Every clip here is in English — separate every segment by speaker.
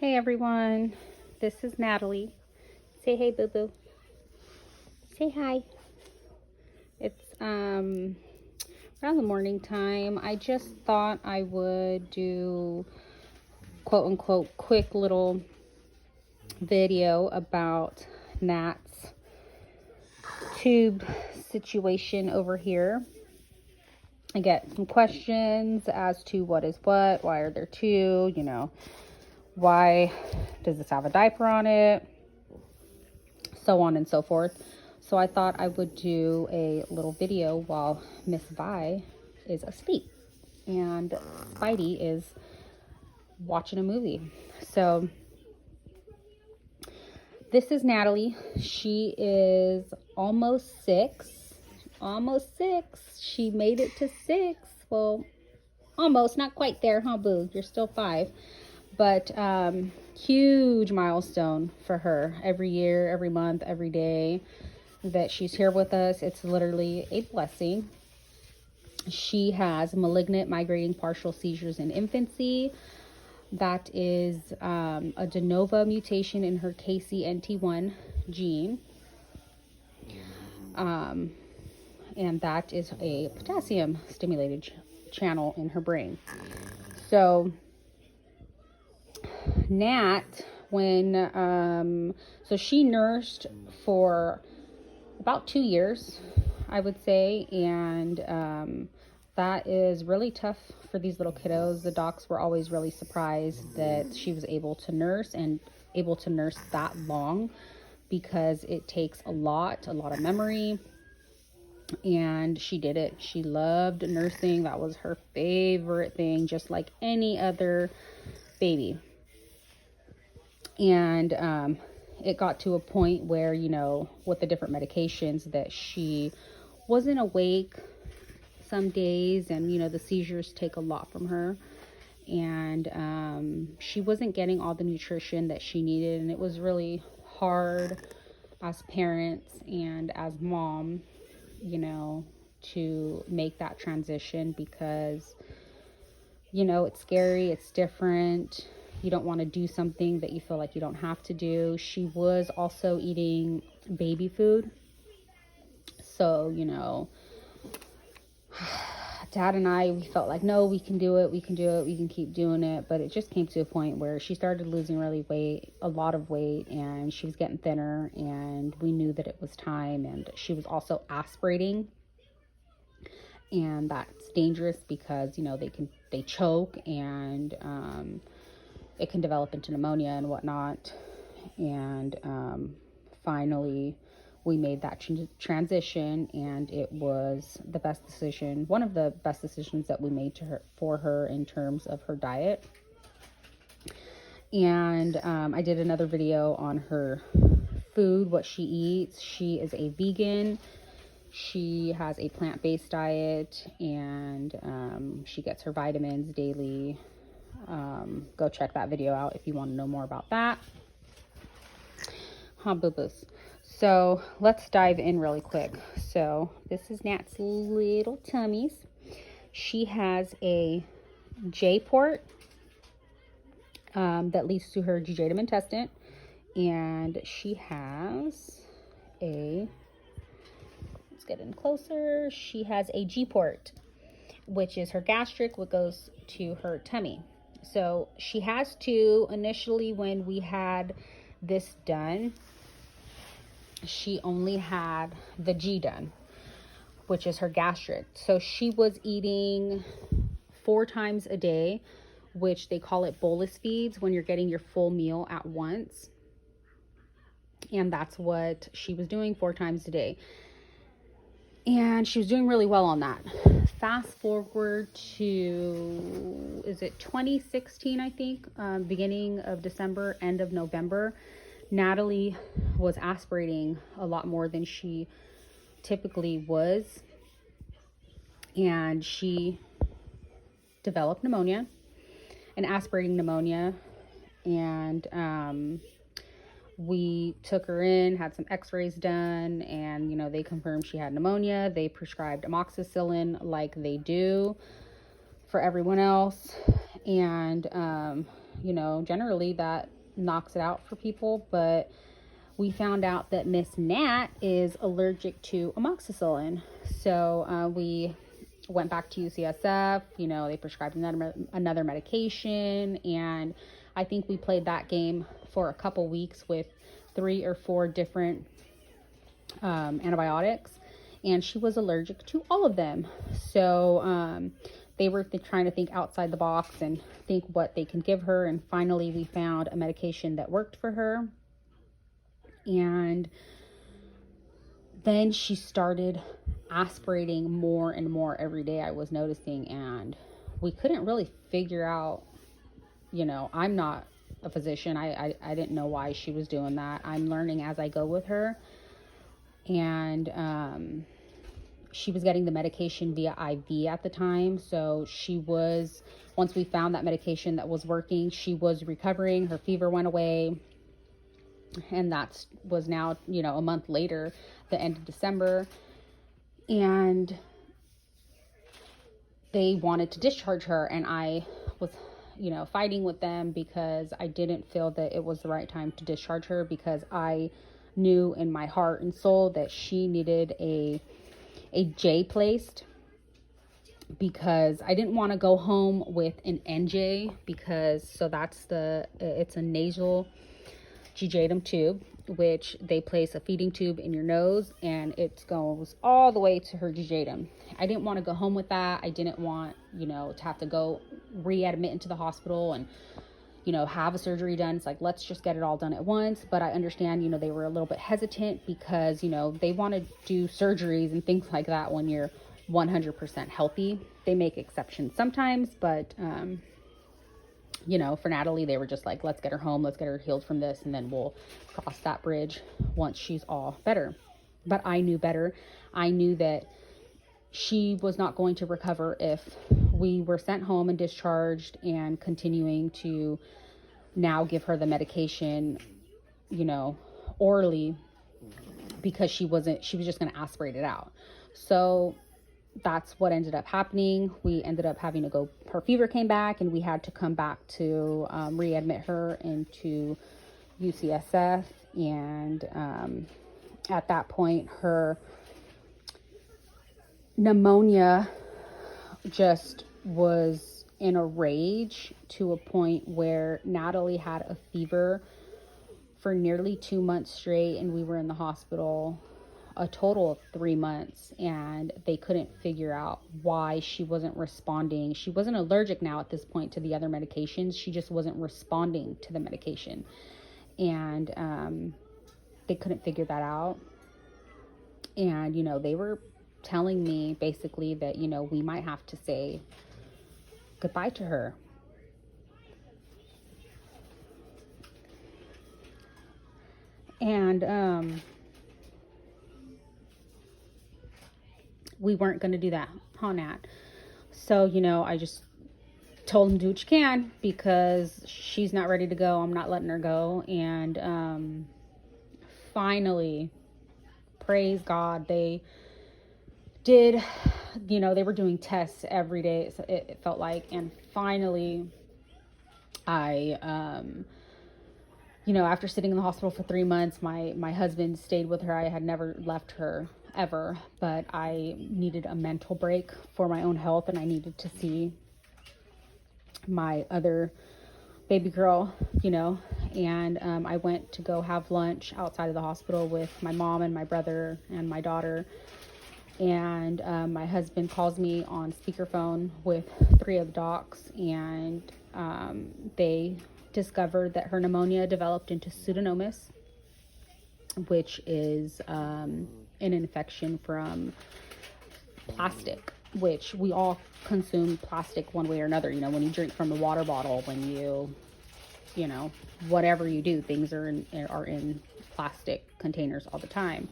Speaker 1: Hey everyone, this is Natalie. Say hey, boo boo. Say hi. It's around the morning time. I just thought I would do quote unquote quick little video about Nat's tube situation over here. I get some questions as to what is what, why are there two, why does this have a diaper on it, so on and so forth. So I thought I would do a little video while Miss Vi is asleep and Spidey is watching a movie. So this is Natalie. She is almost six. She made it to 6. Well, almost, not quite there, huh, boo? You're still 5. But huge milestone for her. Every year, every month, every day that she's here with us, it's literally a blessing. She has malignant migrating partial seizures in infancy. That is a de novo mutation in her KCNT1 gene. And that is a potassium stimulated channel in her brain. So Nat, so she nursed for about 2 years, I would say, and that is really tough for these little kiddos. The docs were always really surprised that she was able to nurse that long, because it takes a lot of memory. And she did it. She loved nursing. That was her favorite thing, just like any other baby. And it got to a point where, with the different medications, that she wasn't awake some days, and the seizures take a lot from her, and she wasn't getting all the nutrition that she needed. And it was really hard as parents and as mom, to make that transition, because it's scary, it's different. You don't want to do something that you feel like you don't have to do. She was also eating baby food. So, Dad and I, we felt like, no, we can do it. We can keep doing it. But it just came to a point where she started losing a lot of weight, and she was getting thinner, and we knew that it was time. And she was also aspirating. And that's dangerous because, they choke, and it can develop into pneumonia and whatnot. And finally we made that transition, and it was the best decision, one of the best decisions that we made for her in terms of her diet. And I did another video on her food, what she eats. She is a vegan. She has a plant-based diet, and she gets her vitamins daily. Go check that video out if you want to know more about that. Boo-boos. So let's dive in really quick. So this is Nat's little tummies. She has a J-port that leads to her jejunum intestine, and she has let's get in closer. She has a G-port, which is her gastric, which goes to her tummy. So she has two. Initially, when we had this done, she only had the G done, which is her gastric. So she was eating 4 times a day, which they call it bolus feeds, when you're getting your full meal at once. And that's what she was doing 4 times a day. And she was doing really well on that. Fast forward to, 2016, I think, beginning of December, end of November. Natalie was aspirating a lot more than she typically was, and she developed pneumonia, an aspirating pneumonia. And we took her in, had some x-rays done, and they confirmed she had pneumonia. They prescribed amoxicillin like they do for everyone else, And, you know, generally that knocks it out for people. But we found out that Miss Nat is allergic to amoxicillin. So we went back to UCSF. You know, they prescribed another medication. And I think we played that game for a couple weeks with 3 or 4 different antibiotics. And she was allergic to all of them. So they were trying to think outside the box and think what they can give her. And finally, we found a medication that worked for her. And then she started aspirating more and more every day, I was noticing. And we couldn't really figure out, you know, I'm not a physician. I didn't know why she was doing that. I'm learning as I go with her. And she was getting the medication via IV at the time. So she was, once we found that medication that was working, she was recovering. Her fever went away. And that was now, you know, a month later, the end of December. And they wanted to discharge her. And I was, you know, fighting with them because I didn't feel that it was the right time to discharge her, because I knew in my heart and soul that she needed a J placed, because I didn't want to go home with an NJ, because it's a nasal G-Jatum tube, which they place a feeding tube in your nose and it goes all the way to her G-Jatum. I didn't want to go home with that. I didn't want, you know, to have to go readmit into the hospital and, you know, have a surgery done. It's like, let's just get it all done at once. But I understand, you know, they were a little bit hesitant because, you know, they want to do surgeries and things like that when you're 100% healthy. They make exceptions sometimes, but, you know, for Natalie, they were just like, let's get her home, let's get her healed from this, and then we'll cross that bridge once she's all better. But I knew better. I knew that she was not going to recover if we were sent home and discharged and continuing to now give her the medication, you know, orally, because she was just going to aspirate it out. So that's what ended up happening. We ended up having to go, her fever came back and we had to come back to readmit her into UCSF. And at that point, her pneumonia just was in a rage, to a point where Natalie had a fever for nearly 2 months straight, and we were in the hospital a total of 3 months, and they couldn't figure out why she wasn't responding. She wasn't allergic now at this point to the other medications. She just wasn't responding to the medication. And they couldn't figure that out. And, you know, they were telling me basically that, you know, we might have to say goodbye to her. And we weren't going to do that, huh, Nat? So, you know, I just told him, do what you can, because she's not ready to go. I'm not letting her go. And finally, praise God, they did, you know, they were doing tests every day, it felt like. And finally, I, you know, after sitting in the hospital for 3 months, my husband stayed with her. I had never left her ever, but I needed a mental break for my own health, and I needed to see my other baby girl, you know. And I went to go have lunch outside of the hospital with my mom and my brother and my daughter. And my husband calls me on speakerphone with 3 of the docs, and they discovered that her pneumonia developed into pseudomonas, which is an infection from plastic, which we all consume plastic one way or another. You know, when you drink from a water bottle, when you know, whatever you do, things are in plastic containers all the time.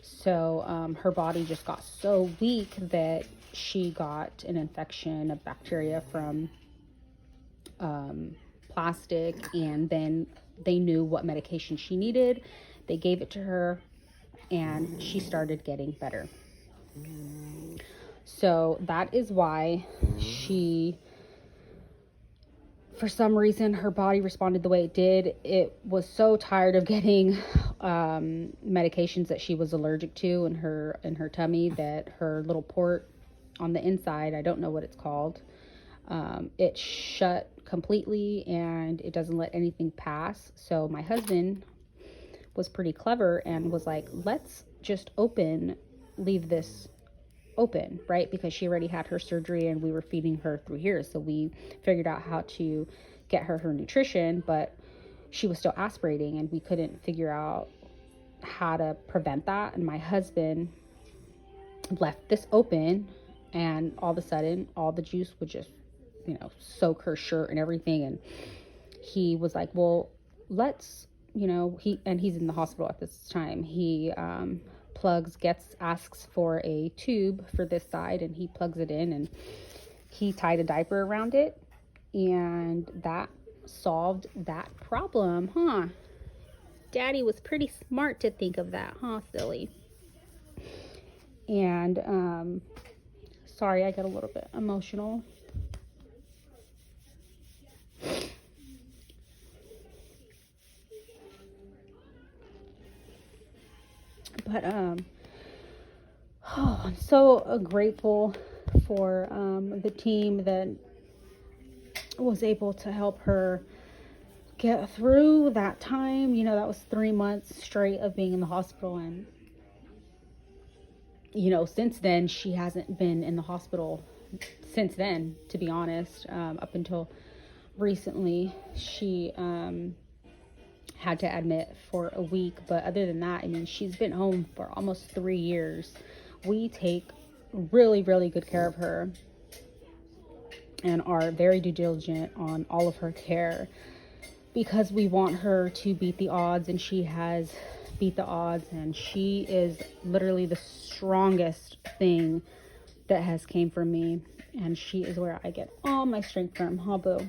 Speaker 1: So her body just got so weak that she got an infection of bacteria from plastic, and then they knew what medication she needed. They gave it to her, and she started getting better. So that is why she for some reason her body responded the way it did. It was so tired of getting medications that she was allergic to in her tummy that her little port on the inside, I don't know what it's called, it shut completely and it doesn't let anything pass. So my husband was pretty clever and was like, let's just leave this open, right? Because she already had her surgery and we were feeding her through here. So we figured out how to get her nutrition, but she was still aspirating and we couldn't figure out how to prevent that. And my husband left this open and all of a sudden all the juice would just, soak her shirt and everything. And he was like, well, let's, he's in the hospital at this time. He, asks for a tube for this side and he plugs it in and he tied a diaper around it and that solved that problem, huh? Daddy was pretty smart to think of that, huh, silly? And sorry, I got a little bit emotional. But I'm so grateful for the team that was able to help her get through that time. That was 3 months straight of being in the hospital. And, since then, she hasn't been in the hospital since then, to be honest. Up until recently, she had to admit for a week. But other than that, she's been home for almost 3 years. We take really, really good care of her and are very due diligent on all of her care because we want her to beat the odds, and she has beat the odds, and she is literally the strongest thing that has came from me, and she is where I get all my strength from, huh, boo?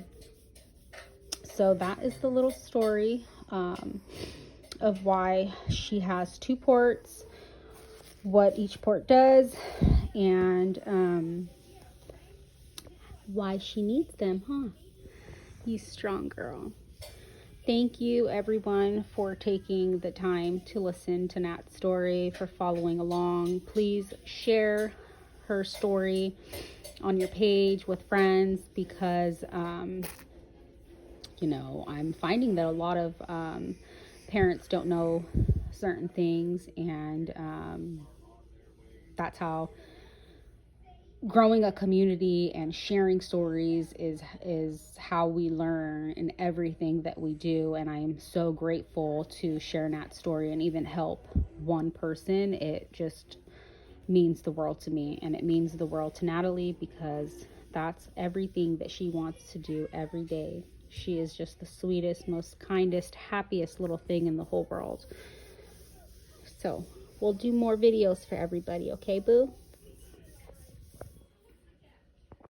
Speaker 1: So that is the little story of why she has 2 ports, what each port does, and why she needs them, huh? You strong girl. Thank you, everyone, for taking the time to listen to Nat's story, for following along. Please share her story on your page with friends because, I'm finding that a lot of parents don't know certain things, and that's how growing a community and sharing stories is how we learn in everything that we do. And I am so grateful to share Nat's story and even help one person. It just means the world to me, and it means the world to Natalie because that's everything that she wants to do every day. She is just the sweetest, most kindest, happiest little thing in the whole world. So we'll do more videos for everybody, okay, boo?